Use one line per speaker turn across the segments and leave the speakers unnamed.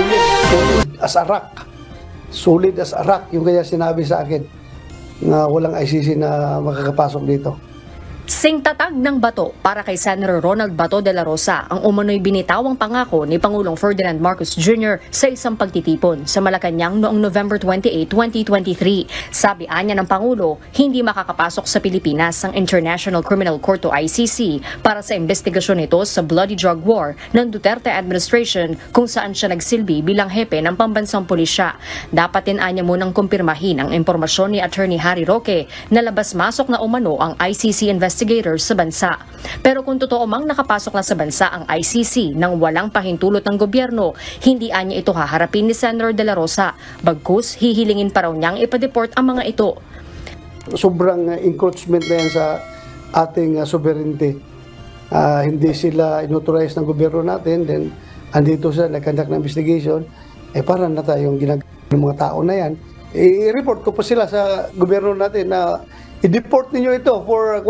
solid as a rock. Solid as a rock, yung kaya sinabi sa akin na walang ICC na makakapasok dito.
Singtatag ng bato para kay Senator Ronald Bato de la Rosa ang umano'y binitawang pangako ni Pangulong Ferdinand Marcos Jr. sa isang pagtitipon sa Malacanang noong November 28, 2023. Sabi anya ng Pangulo, hindi makakapasok sa Pilipinas ang International Criminal Court o ICC para sa investigasyon nito sa bloody drug war ng Duterte administration kung saan siya nagsilbi bilang hepe ng pambansang pulisya. Dapat din anya munang kumpirmahin ang impormasyon ni Attorney Harry Roque na labas-masok na umano ang ICC investigators sa bansa. Pero kung totoo mang nakapasok na sa bansa ang ICC nang walang pahintulot ng gobyerno, hindi anya ito haharapin ni Senator De La Rosa. Bagkus, hihilingin pa raw niyang ipa-deport ang mga ito.
Sobrang encroachment na yan sa ating sovereignty. Hindi sila inauthorize ng gobyerno natin, then andito sila nag-conduct ng investigation, para na tayong ginagawa ng mga tao na yan. I-report ko pa sila sa gobyerno natin na i-deport ninyo ito for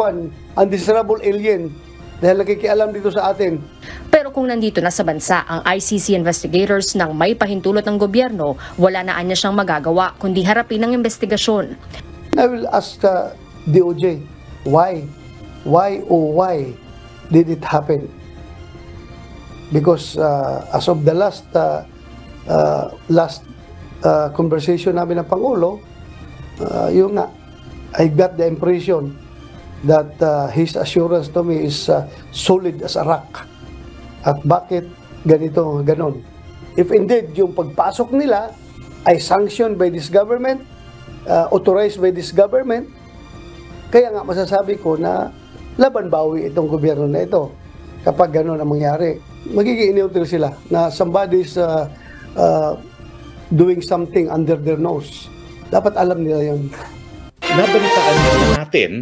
undesirable alien dahil nakikialam dito sa atin.
Pero kung nandito na sa bansa ang ICC investigators nang may pahintulot ng gobyerno, wala na anya siyang magagawa kundi harapin ang investigasyon.
I will ask DOJ, why? Why did it happen? Because as of the last conversation namin ng Pangulo, yung nga, I got the impression that his assurance to me is solid as a rock. At bakit ganito, ganon? If indeed yung pagpasok nila ay sanctioned by this government, authorized by this government, kaya nga masasabi ko na laban bawi itong gobyerno na ito. Kapag ganon ang mangyari, magiging neutral sila na somebody's doing something under their nose. Dapat alam nila yun.
Nabalitaan natin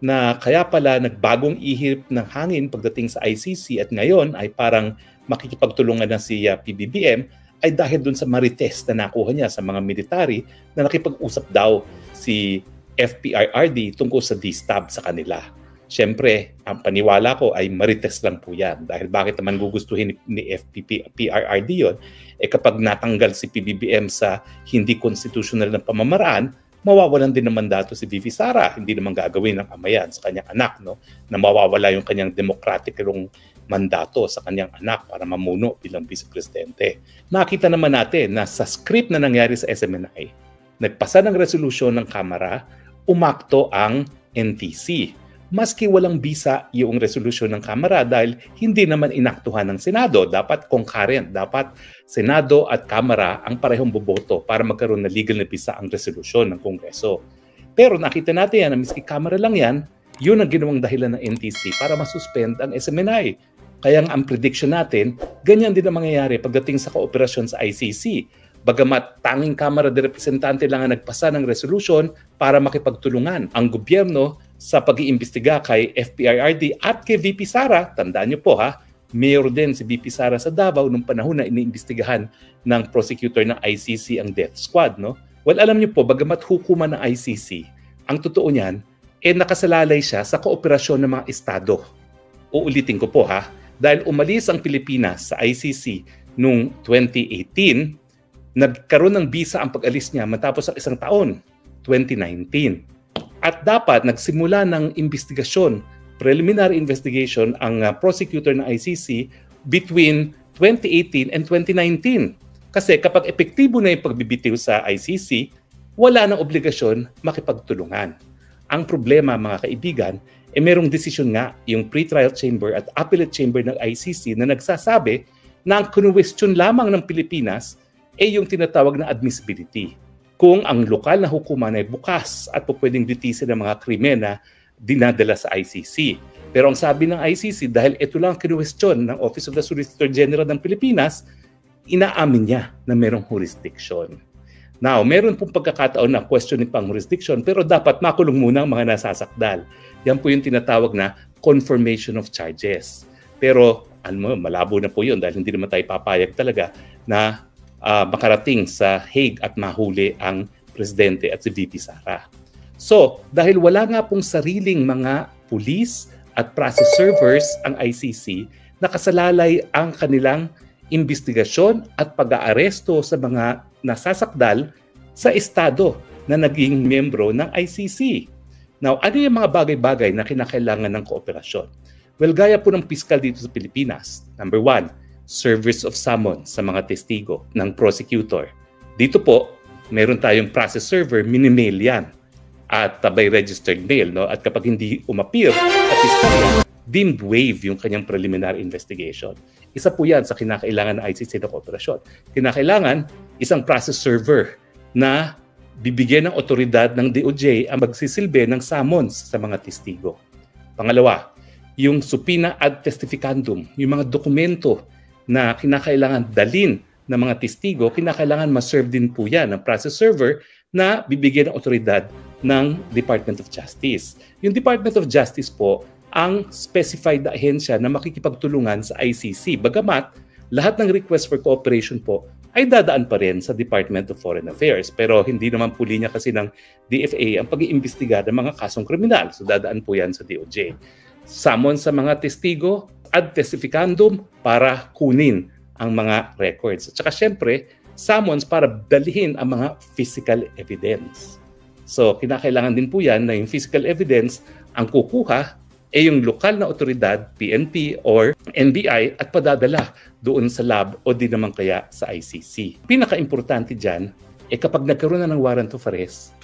na kaya pala nagbagong ihip ng hangin pagdating sa ICC at ngayon ay parang makikipagtulungan na si PBBM ay dahil dun sa marites na nakuha niya sa mga military na nakipag-usap daw si FPIRD tungkol sa D-Stab sa kanila. Siyempre, ang paniwala ko ay marites lang po yan. Dahil bakit naman gugustuhin ni FPIRD yun? Kapag natanggal si PBBM sa hindi constitutional na pamamaraan, mawawalan din ng mandato si VP Sara. Hindi naman gagawin ng amayan sa kanyang anak, no? Na mawawala yung kanyang democratic mandato sa kanyang anak para mamuno bilang vice-presidente. Nakita naman natin na sa script na nangyari sa SMNI, nagpasa ng resolusyon ng Kamara, umakto ang NTC. Maski walang bisa yung resolusyon ng Kamara dahil hindi naman inaktuhan ng Senado. Dapat concurrent, dapat Senado at Kamara ang parehong boboto para magkaroon na legal na bisa ang resolusyon ng Kongreso. Pero nakita natin yan na miski Kamara lang yan, yun ang ginawang dahilan ng NTC para masuspend ang SMNI. Kaya ang prediction natin, ganyan din ang mangyayari pagdating sa kooperasyon sa ICC. Bagamat tanging Kamara de Representante lang ang nagpasa ng resolusyon para makipagtulungan ang gobyerno sa pag-iimbestiga kay FPIRD at kay VP Sara. Tandaan niyo po ha, mayor din si VP Sara sa Davao nung panahon na iniimbestigahan ng prosecutor ng ICC ang death squad. No? Well, alam niyo po, bagamat hukuman ng ICC, ang totoo niyan, nakasalalay siya sa kooperasyon ng mga estado. Uulitin ko po ha, dahil umalis ang Pilipinas sa ICC noong 2018, nagkaroon ng bisa ang pag-alis niya matapos ang isang taon, 2019. At dapat nagsimula ng investigasyon, preliminary investigation ang prosecutor ng ICC between 2018 and 2019. Kasi kapag epektibo na yung pagbibitiw sa ICC, wala nang obligasyon makipagtulungan. Ang problema mga kaibigan, merong desisyon nga yung pre-trial chamber at appellate chamber ng ICC na nagsasabi na ang kinwestiyon lamang ng Pilipinas ay yung tinatawag na admissibility. Kung ang lokal na hukuman ay bukas at pwedeng litisin ng mga krimen na dinadala sa ICC. Pero ang sabi ng ICC, dahil ito lang ang kinwestiyon ng Office of the Solicitor General ng Pilipinas, inaamin niya na merong jurisdiction. Now, meron pong pagkakataon na questioning pang jurisdiction, pero dapat makulong muna ang mga nasasakdal. Yan po yung tinatawag na confirmation of charges. Pero, malabo na po yun dahil hindi naman tayo papayag talaga na makarating sa Hague at mahuli ang presidente at si VP Sara. So, dahil wala nga pong sariling mga police at process servers ang ICC, nakasalalay ang kanilang imbestigasyon at pag-aaresto sa mga nasasakdal sa estado na naging miyembro ng ICC. Now, ano yung mga bagay-bagay na kinakailangan ng kooperasyon? Well, gaya po ng piskal dito sa Pilipinas. Number 1, service of summons sa mga testigo ng prosecutor. Dito po, meron tayong process server, mini-mail yan. At by registered mail, no? At kapag hindi umapir sa piskalya, deemed waive yung kanyang preliminary investigation. Isa po yan sa kinakailangan ng ICC na kooperasyon. Kinakailangan isang process server na bibigyan ng otoridad ng DOJ ang magsisilbi ng summons sa mga testigo. Pangalawa, yung subpoena ad testificandum, yung mga dokumento na kinakailangan dalin ng mga testigo, kinakailangan ma-serve din po yan ng process server na bibigyan ng otoridad ng Department of Justice. Yung Department of Justice po ang specified na ahensya na makikipagtulungan sa ICC. Bagamat lahat ng request for cooperation po ay dadaan pa rin sa Department of Foreign Affairs. Pero hindi naman po linya kasi ng DFA ang pag-iimbestiga ng mga kasong kriminal. So dadaan po yan sa DOJ. Summon sa mga testigo, ad testificandum para kunin ang mga records. At saka syempre, summons para dalihin ang mga physical evidence. So kinakailangan din po yan na yung physical evidence ang kukuha ay yung lokal na otoridad, PNP or NBI at padadala doon sa lab o di naman kaya sa ICC. Pinaka-importante dyan, kapag nagkaroon na ng warrant of arrest,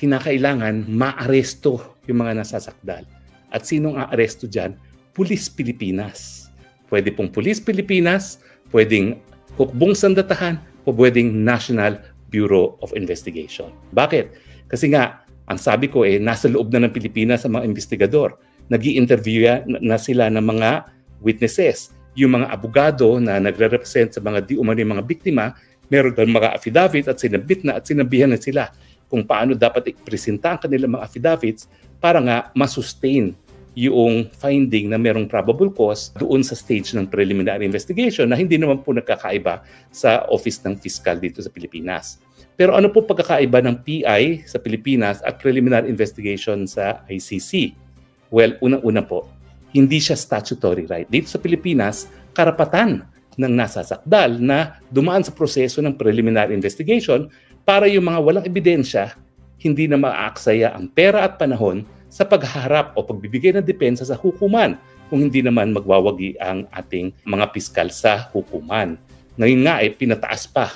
kinakailangan maaresto yung mga nasasakdal. At sinong aaresto dyan? Pulis Pilipinas. Pwede pong Pulis Pilipinas, pwedeng hukbong sandatahan, o pwedeng National Bureau of Investigation. Bakit? Kasi nga, ang sabi ko nasa loob na ng Pilipinas ang mga investigador. Nag-i-interview na sila ng mga witnesses. Yung mga abogado na nagre-represent sa mga di umano'y mga biktima, meron kang mga affidavits at sinabit na at sinabihan na sila kung paano dapat i-presenta ang kanilang mga affidavits para nga masustain yung finding na merong probable cause doon sa stage ng preliminary investigation na hindi naman po nagkakaiba sa Office ng Fiscal dito sa Pilipinas. Pero ano po pagkakaiba ng PI sa Pilipinas at preliminary investigation sa ICC? Well, unang-una po, hindi siya statutory right. Dito sa Pilipinas, karapatan ng nasasakdal na dumaan sa proseso ng preliminary investigation para yung mga walang ebidensya, hindi na maaaksaya ang pera at panahon sa paghaharap o pagbibigay ng depensa sa hukuman kung hindi naman magwawagi ang ating mga piskal sa hukuman. Ngayon nga pinataas pa.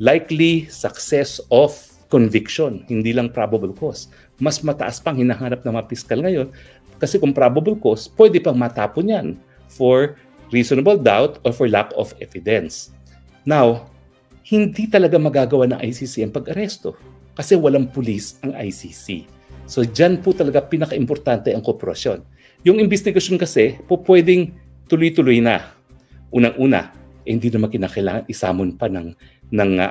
Likely success of conviction, hindi lang probable cause. Mas mataas pang hinahanap ng mga piskal ngayon kasi kung probable cause, pwede pang matapon yan for reasonable doubt or for lack of evidence. Now, hindi talaga magagawa ng ICC ang pag-aresto kasi walang pulis ang ICC. So dyan po talaga pinaka-importante ang kooperasyon. Yung investigasyon kasi po pwedeng tuloy-tuloy na. Unang-una, hindi naman kinakailangan isamon pa ng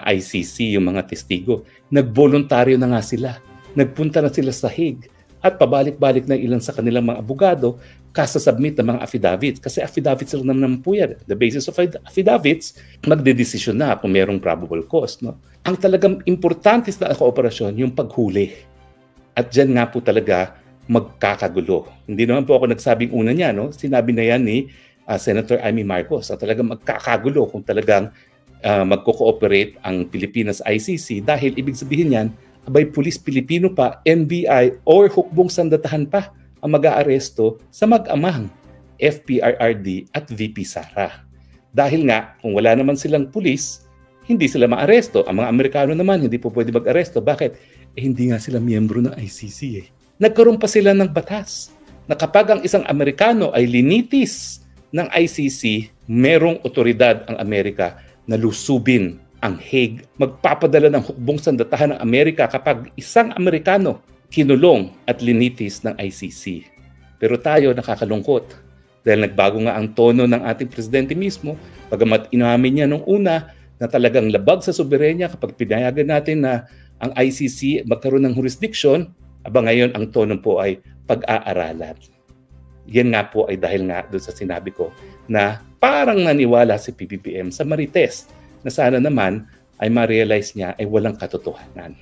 ICC yung mga testigo. Nagboluntaryo na nga sila. Nagpunta na sila sa Hague at pabalik-balik na ilan sa kanilang mga abogado kasasubmit ng mga affidavits. Kasi affidavits lang naman po yan. The basis of affidavits, magdedesisyon na kung mayroong probable cause. No? Ang talagang importante sa kooperasyon, yung paghuli. At dyan nga po talaga magkakagulo. Hindi naman po ako nagsabing una niya. No? Sinabi na yan ni Senator Amy Marcos na talagang magkakagulo kung talagang magko-cooperate ang Pilipinas ICC dahil ibig sabihin yan, abay pulis Pilipino pa, NBI or hukbong sandatahan pa ang mag-aaresto sa mag-amang FPRRD at VP Sara. Dahil nga, kung wala naman silang pulis, hindi sila maaresto. Ang mga Amerikano naman, hindi po pwede mag-aresto. Bakit? Hindi nga sila miyembro ng ICC Nagkaroon pa sila ng batas na kapag ang isang Amerikano ay linitis ng ICC, merong otoridad ang Amerika na lusubin ang Hague. Magpapadala ng hukbong sandatahan ng Amerika kapag isang Amerikano kinulong at linitis ng ICC. Pero tayo nakakalungkot dahil nagbago nga ang tono ng ating presidente mismo, bagamat inamin niya nung una na talagang labag sa soberenya kapag pinayagan natin na ang ICC magkaroon ng jurisdiction, ngayon ang tono po ay pag-aaralan. Yan nga po ay dahil nga doon sa sinabi ko na parang naniwala si PBBM sa Marites na sana naman ay ma-realize niya ay walang katotohanan.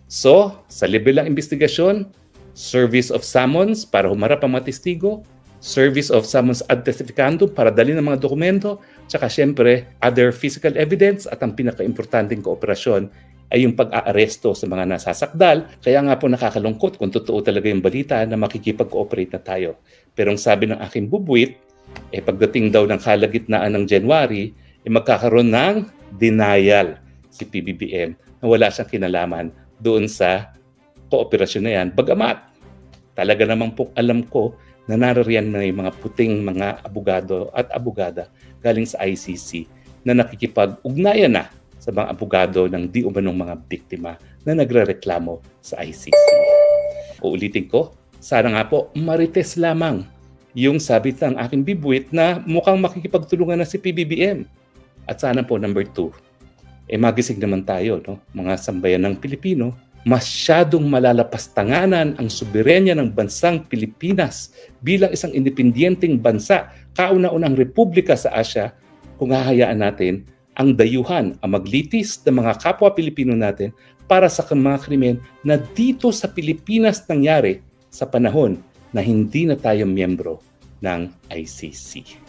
So, sa level ng investigasyon, service of summons para humarap ang mga testigo, service of summons ad testificandum para dalhin ng mga dokumento, tsaka syempre other physical evidence, at ang pinaka-importanting kooperasyon ay yung pag-aaresto sa mga nasasakdal. Kaya nga po nakakalungkot kung totoo talaga yung balita na makikipag-cooperate na tayo. Pero ang sabi ng aking bubuit, pagdating daw ng kalagitnaan ng January, magkakaroon ng denial si PBBM na wala siyang kinalaman doon sa kooperasyon na yan. Bagamat, talaga namang po alam ko na naririyan na yung mga puting mga abogado at abogada galing sa ICC na nakikipag-ugnayan na sa mga abogado ng di umanong mga biktima na nagrereklamo sa ICC. Uulitin ko, sana nga po marites lamang yung sabit ng aking bibuit na mukhang makikipagtulungan na si PBBM. At sana po, number 2, magising naman tayo, no? Mga sambayan ng Pilipino, masyadong malalapastanganan ang soberenya ng bansang Pilipinas bilang isang independyenteng bansa, kauna-unang republika sa Asia, kung hahayaan natin ang dayuhan, ang maglitis ng mga kapwa Pilipino natin para sa mga krimen na dito sa Pilipinas nangyari sa panahon na hindi na tayo miyembro ng ICC.